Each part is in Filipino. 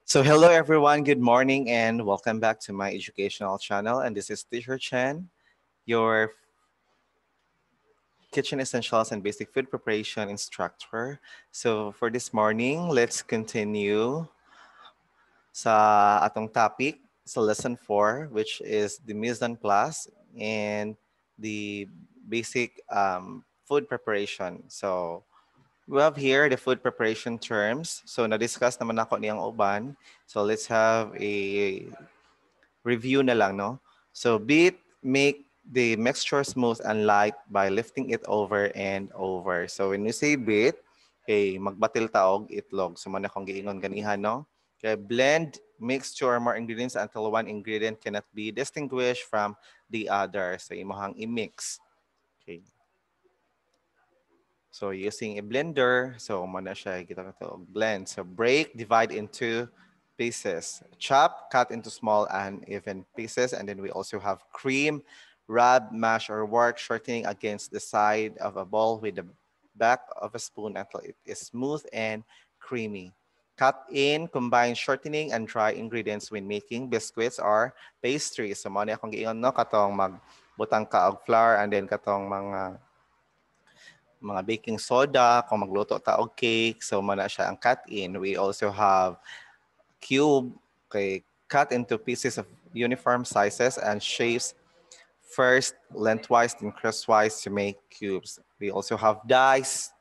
So hello everyone, good morning and welcome back to my educational channel. And this is Teacher Chen, your kitchen essentials and basic food preparation instructor. So for this morning, let's continue sa atong topic sa lesson 4, which is the mise en place and the basic food preparation. So we have here the food preparation terms. So na-discuss naman ako niyang uban. So let's have a review na lang, no? So beat, make the mixture smooth and light by lifting it over and over. So when you say beat, okay, magbatil taog itlog. So man akong giingon ganihan, no? Okay, blend, mixture more ingredients until one ingredient cannot be distinguished from the other. So imong i-mix. Okay. So using a blender, so mana siya kita to blend. So break, divide into pieces. Chop, cut into small and even pieces. And then we also have cream, rub, mash, or work, shortening against the side of a bowl with the back of a spoon until it is smooth and creamy. Cut in, combine shortening and dry ingredients when making biscuits or pastries. So mana akong giingon no katong magbutang ka og flour and then katong mga baking soda, kung magluto ta og cake, so mana siya ang cut in. We also have cube, okay, cut into pieces of uniform sizes and shapes, first lengthwise then crosswise to make cubes. We also have dice.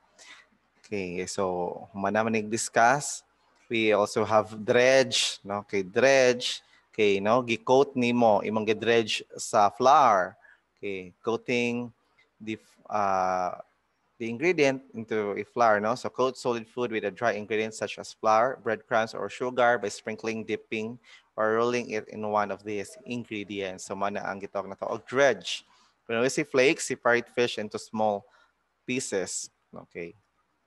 Okay, so mana man discuss. We also have dredge, no? Okay, dredge. Okay, no, gi-coat nimo imong gi-dredge sa flour. Okay, coating the uh, the ingredient into a flour, no? So coat solid food with a dry ingredient such as flour, breadcrumbs, or sugar by sprinkling, dipping, or rolling it in one of these ingredients. So mana ang gitawag na to og dredge. When we say flakes, separate fish into small pieces. Okay.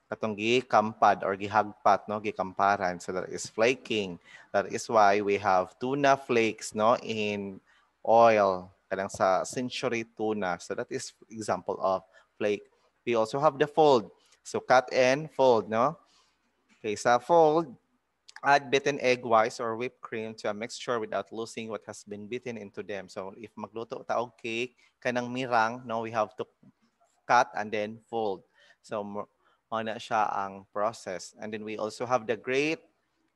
Katong gikampad or gihagpat, no? Gikamparan. So that is flaking. That is why we have tuna flakes, no? In oil. Kadang sa century tuna. So that is example of flake. We also have the fold. So cut and fold, no? Okay, sa fold, add beaten egg whites or whipped cream to a mixture without losing what has been beaten into them. So if magluto ta og cake, kanang mirang, no, we have to cut and then fold. So na siya ang process. And then we also have the grate.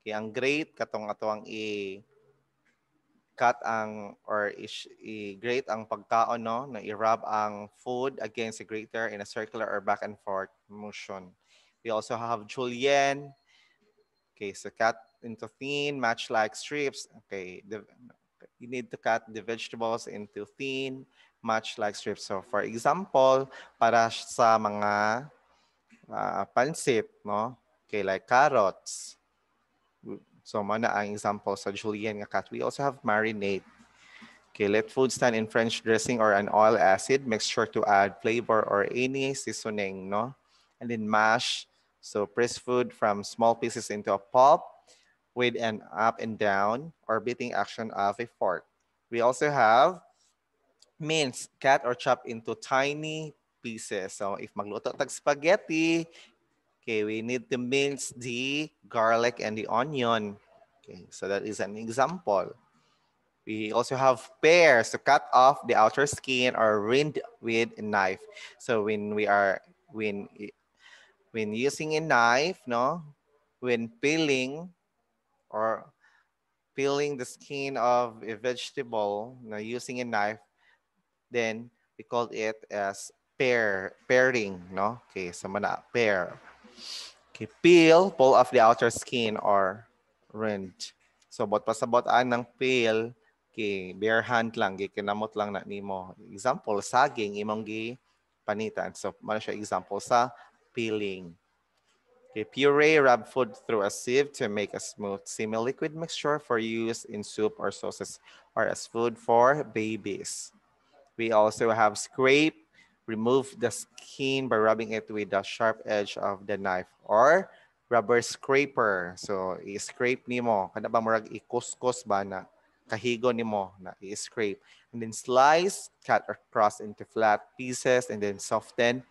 Okay, ang grate katong ato ang cut ang or i-grate ang pagkaon, no, na i-rub ang food against a grater in a circular or back and forth motion. We also have julienne. Okay, so cut into thin match like strips. Okay, you need to cut the vegetables into thin match like strips. So for example, para sa mga pansit, no? Okay, like carrots. So mana ang example sa julienne nga cut. We also have marinade. Okay, let food stand in French dressing or an oil acid. Make sure to add flavor or any seasoning, no? And then mash. So press food from small pieces into a pulp with an up and down or beating action of a fork. We also have mince, cut or chop into tiny pieces. So if magluto tag spaghetti, okay, we need to mince the garlic and the onion. Okay, so that is an example. We also have pears to cut off the outer skin or rind with a knife. So when using a knife, no, when or peeling the skin of a vegetable, no, using a knife, then we call it as pairing, no? Okay, so mana pair. Okay, pull off the outer skin or rind. So bot pasabot-an ng peel, okay, bare hand lang, gikinamot lang na nimo. Example, saging imong gi panitan. So man siya example sa peeling. Okay, puree, rub food through a sieve to make a smooth semi-liquid mixture for use in soup or sauces or as food for babies. We also have scrape, remove the skin by rubbing it with the sharp edge of the knife or rubber scraper. So i-scrape nimo, kada ba murag ikuskus ba na kahigo nimo na i-scrape. And then slice, cut across into flat pieces and then soften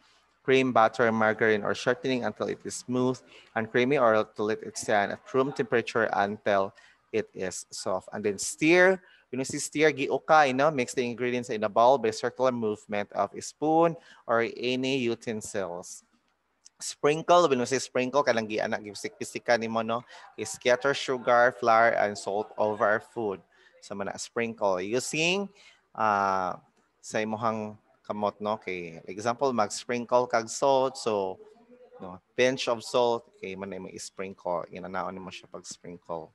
cream, butter, margarine, or shortening until it is smooth and creamy, or to let it stand at room temperature until it is soft. And then stir. When you see stir, giukay, no? Mix the ingredients in a bowl by circular movement of a spoon or any utensils. Sprinkle, when we say sprinkle, kanang gianak gipsik-pisikan nimo, no? Scatter sugar, flour, and salt over our food. So mana sprinkle using sa imong kamot, no? Okay, example, mag-sprinkle kag salt. So no, pinch of salt, okay, man mo i-sprinkle. Inanaon mo siya pag-sprinkle.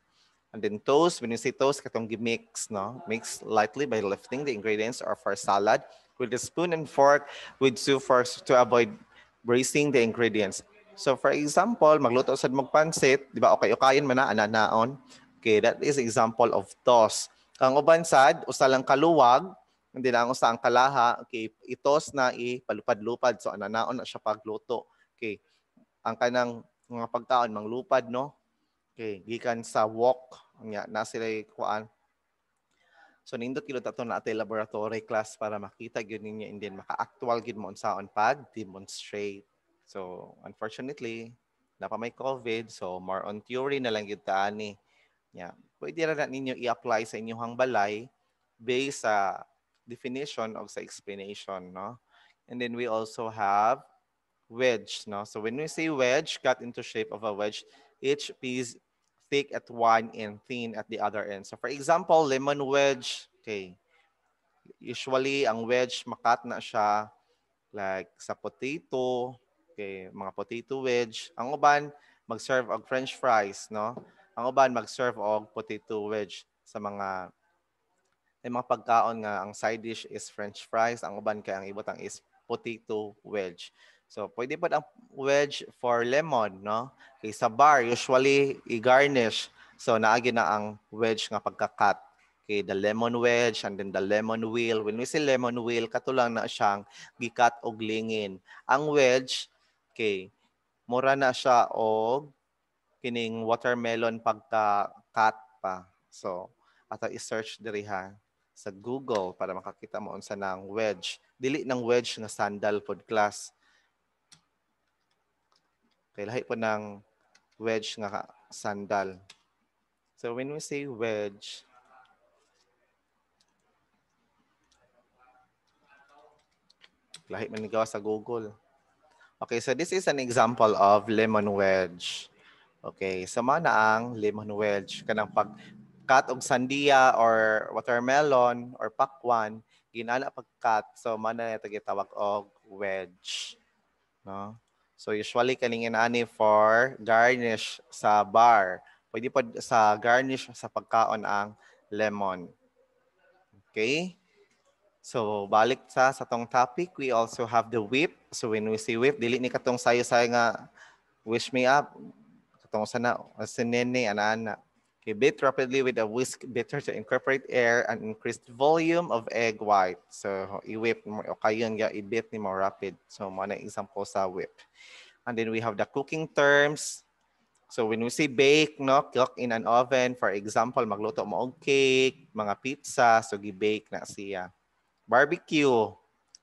And then toast, when you say toast, katong mix, no? Mix lightly by lifting the ingredients or for salad with a spoon and fork with two forks to avoid bracing the ingredients. So for example, magluto sad mong pansit, di ba? Okay, ukayin man na, ananaon. Okay, that is example of toast. Kang uban sad, usa lang kaluwag, hindi na ang usa ang kalaha, okay, itos na ipalupad-lupad. So ananaon na siya pagluto. Okay, ang kanang mga pagkaon, manglupad, no? Okay, gikan sa walk, nya na sila kuan. So nindot kilo tato na atay laboratory class para makita gyud ninyo and then maka-actual gyud mo unsaon pag demonstrate. So unfortunately, na pa may COVID, so more on theory na lang gyud ta ani. Yeah. Pwede ra na ninyo i-apply sa inyong balay based sa definition o sa explanation, no? And then we also have wedge, no? So when we say wedge, cut into shape of a wedge, each piece thick at one and thin at the other end. So for example, lemon wedge, okay. Usually, ang wedge, makat na siya like sa potato, okay, mga potato wedge. Ang uban, mag-serve og french fries, no? Ang uban, mag-serve og potato wedge sa mga pagkaon nga ang side dish is french fries, ang uban kay ang ibutang is potato wedge. So, pwede pa ang wedge for lemon, no? Kay sa bar, usually, i-garnish. So, naagi na ang wedge nga pagkakat. Okay, the lemon wedge and then the lemon wheel. When we say lemon wheel, katulang na siyang gikat og lingin. Ang wedge, okay, mura na siya og kining watermelon pagka-cut pa. So, ato i-search diri ha sa Google para makakita mo unsa nang wedge. Dili ng wedge nga sandal pod class. Kay lahi po ng wedge nga sandal. So when we say wedge, lahi man ni gawa sa Google. Okay, so this is an example of lemon wedge. Okay, sama na ang lemon wedge. Kanang pag-cut og sandia or watermelon or pakwan, ginana pag-cut. So, mana na gitawag og wedge. No? So, usually kaningin ani for garnish sa bar. Pwede pa sa garnish sa pagkaon ang lemon. Okay? So, balik sa tong topic, we also have the whip. So, when we say whip, dili ni katong sayo-sayo nga wish me up. Katong sana, sinene, ana-ana. Okay, beat rapidly with a whisk beater to incorporate air and increase the volume of egg white. So, i-whip mo, o kayon nga, i-beat ni mo rapid. So, mga example sa whip. And then we have the cooking terms. So, when we say bake, no, cook in an oven. For example, magluto mo og cake, mga pizza, so gi-bake na siya. Barbecue.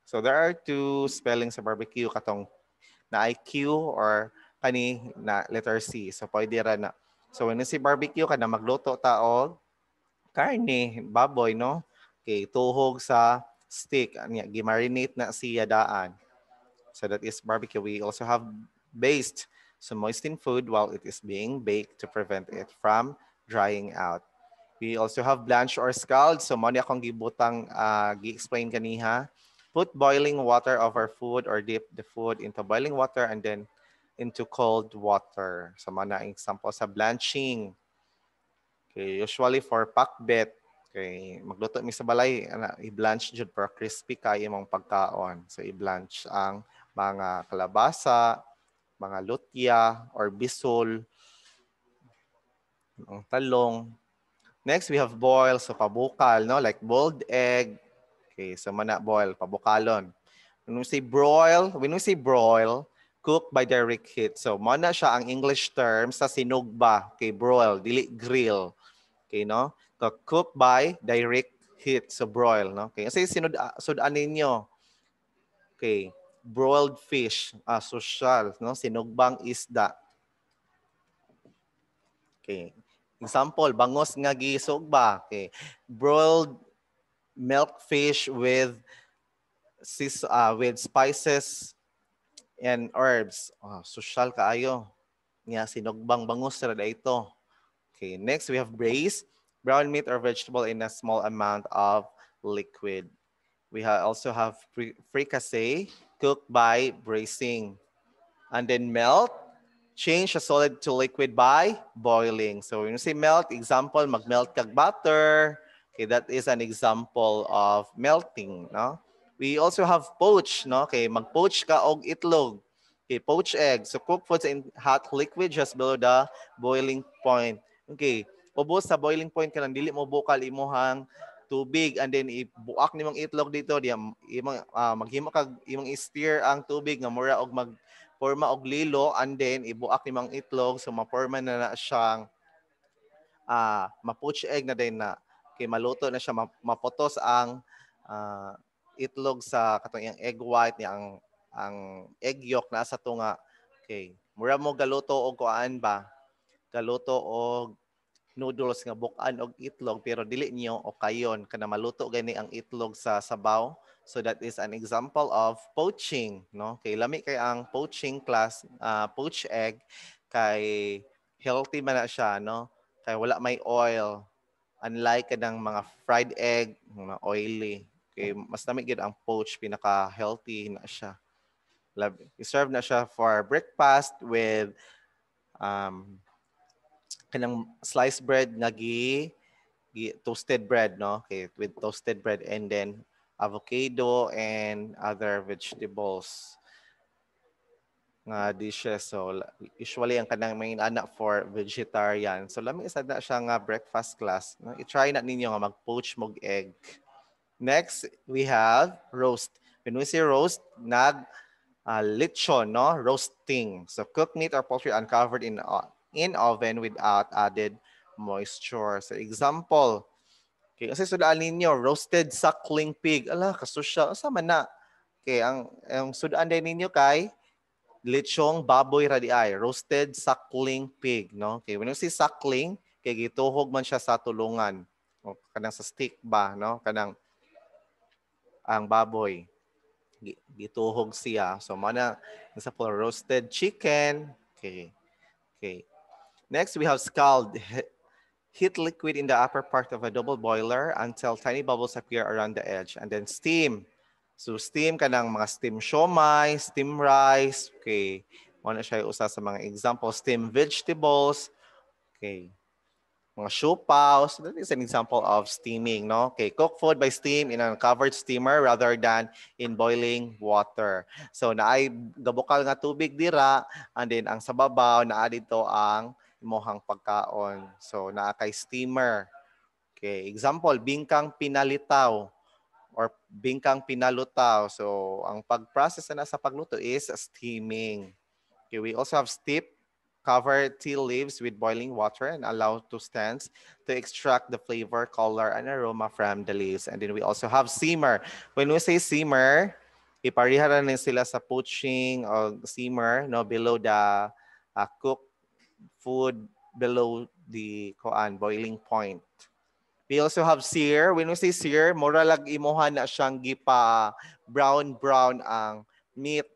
So there are two spellings sa barbecue katong na IQ or kani na letter C. So pwede ra na. So when you say barbecue kada magluto ta og karne, baboy, no? Okay, tuhog sa stick. Anya gi-marinate na siya daan. So that is barbecue. We also have based. So moisten food while it is being baked to prevent it from drying out. We also have blanch or scald. So, mo akong gibutang gi-explain kaniha. Put boiling water over food or dip the food into boiling water and then into cold water. So, mga example sa blanching. Okay, usually for pakbet, okay, magluto mi sa balay, i-blanch jud para crispy kay imong pagkaon. So, i-blanch ang mga kalabasa, mga lutya or bisol, ang talong. Next, we have boil. So, pabukal, no? Like boiled egg. Okay, so mana boil, pabukalon. When we say broil, cook by direct heat. So, mana siya ang English term sa sinugba. Okay, broil, dili grill. Okay, no? So, cook by direct heat. So, broil, no? Okay, kasi sudan ninyo. Okay, broiled fish, social, no? Sinugbang isda. Okay. Example, bangos nga gisugba. Okay. Broiled milk fish with spices and herbs. Social kaayo. Nga sinugbang bangus ra ito. Okay, next we have braised brown meat or vegetable in a small amount of liquid. We also have fricassee cooked by braising. And then melt, change a solid to liquid by boiling. So when you say melt, example, mag-melt kag butter. Okay, that is an example of melting, no? We also have poach, no? Okay, mag-poach ka og itlog. Okay, poached egg. So cook foods in hot liquid just below the boiling point. Okay, ubos sa boiling point ka lang, dili mo bukal imuhang tubig and then ibuak nimong itlog dito, di imong maghimo kag imong i-stir ang tubig nga mura og forma og lilo and then ibuak nimong itlog so maporma na siyang ma-poach egg na din na kay maluto na siya mapotos ang itlog sa katong yang egg white niya ang egg yolk na sa tunga. Okay, mura mo galuto og kuan ba, galuto og noodles nga bukan og itlog pero dili niyo o kayon kana maluto gani ang itlog sa sabaw. So that is an example of poaching, no? Kay lami kay ang poaching class, poached egg kay healthy man na siya, no? Kay wala may oil. Unlike kanang mga fried egg, mga oily. Kay mas lami gid ang poached, pinaka-healthy na siya. I-serve na siya for breakfast with kanang sliced bread nga toasted bread, no? Okay, with toasted bread and then avocado and other vegetables nga dishes. So usually ang kanang main anak for vegetarian. So lami isa na siya nga breakfast class. No? I-try na ninyo nga mag-poach mog egg. Next, we have roast. When we say roast, lechon, no? Roasting. So cooked meat or poultry uncovered in oven without added moisture. So example, okay, kasi sudaan ninyo, roasted suckling pig. Ala, kasusya. Asa man na? Okay, ang sudaan din ninyo kay lechong baboy radi ay, roasted suckling pig, no? Okay, when you say suckling, kay gituhog man siya sa tulungan. O kanang sa stick ba, no? Kanang ang baboy gituhog siya. So mana sa roasted chicken. Okay. Okay. Next we have scald. Heat liquid in the upper part of a double boiler until tiny bubbles appear around the edge and then steam. So steam kanang mga steam siomai, steam rice. Okay. Muna siya usa sa mga example, steam vegetables. Okay. Mga siopaw. So that is an example of steaming, no? Okay, cook food by steam in a covered steamer rather than in boiling water. So naay gabukal nga tubig dira and then ang sa babaw naa dito ang imong pagkaon. So naa kay steamer. Okay, example, bingkang pinalitaw or bingkang pinalutaw. So ang pag-process na sa pagluto is steaming. Okay, we also have steep. Cover tea leaves with boiling water and allow to stand to extract the flavor, color, and aroma from the leaves. And then we also have simmer. When we say simmer, ipariharan din sila sa poaching or simmer, no, below the cooked food, below the boiling point. We also have sear. When we say sear, mura lag imuhan na siyang gipa brown ang meat.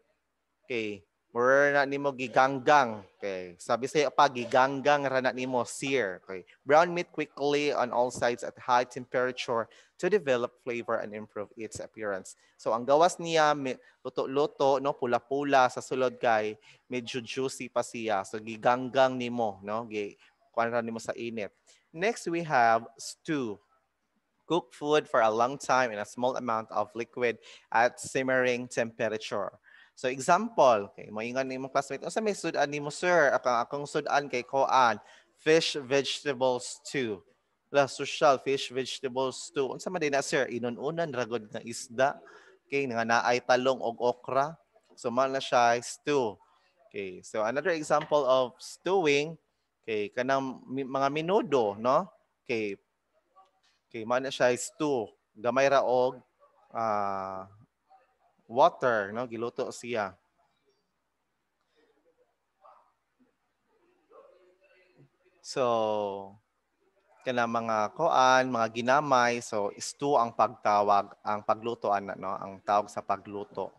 Okay. Mura na nimo giganggang. Okay. Sabi sa pa giganggang ra na nimo sear. Okay. Brown meat quickly on all sides at high temperature to develop flavor and improve its appearance. So ang gawas niya luto-luto, no, pula-pula sa sulod kay medyo juicy pa siya. So giganggang nimo, no? Kuan ra nimo sa init. Next we have stew. Cook food for a long time in a small amount of liquid at simmering temperature. So example, okay, moingon ni mong classmate, unsa may sudan nimo sir? Akong sudan kay koan, fish vegetables stew. La social fish vegetables stew. Unsa man din na sir? Inununan ragod nga isda. Okay, nga naay talong og okra. So man na siya stew. Okay, so another example of stewing, okay, kanang mga minudo, no? Okay, okay, man na siya stew. Gamay ra og water, no? Giluto siya. So, kana mga koan, mga ginamay, so stew ang pagtawag, ang paglutoan, no? Ang tawag sa pagluto.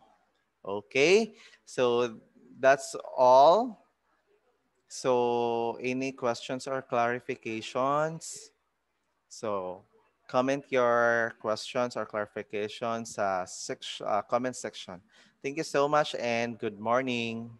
Okay? So, that's all. So, any questions or clarifications? So, comment your questions or clarifications sa comment section. Thank you so much and good morning.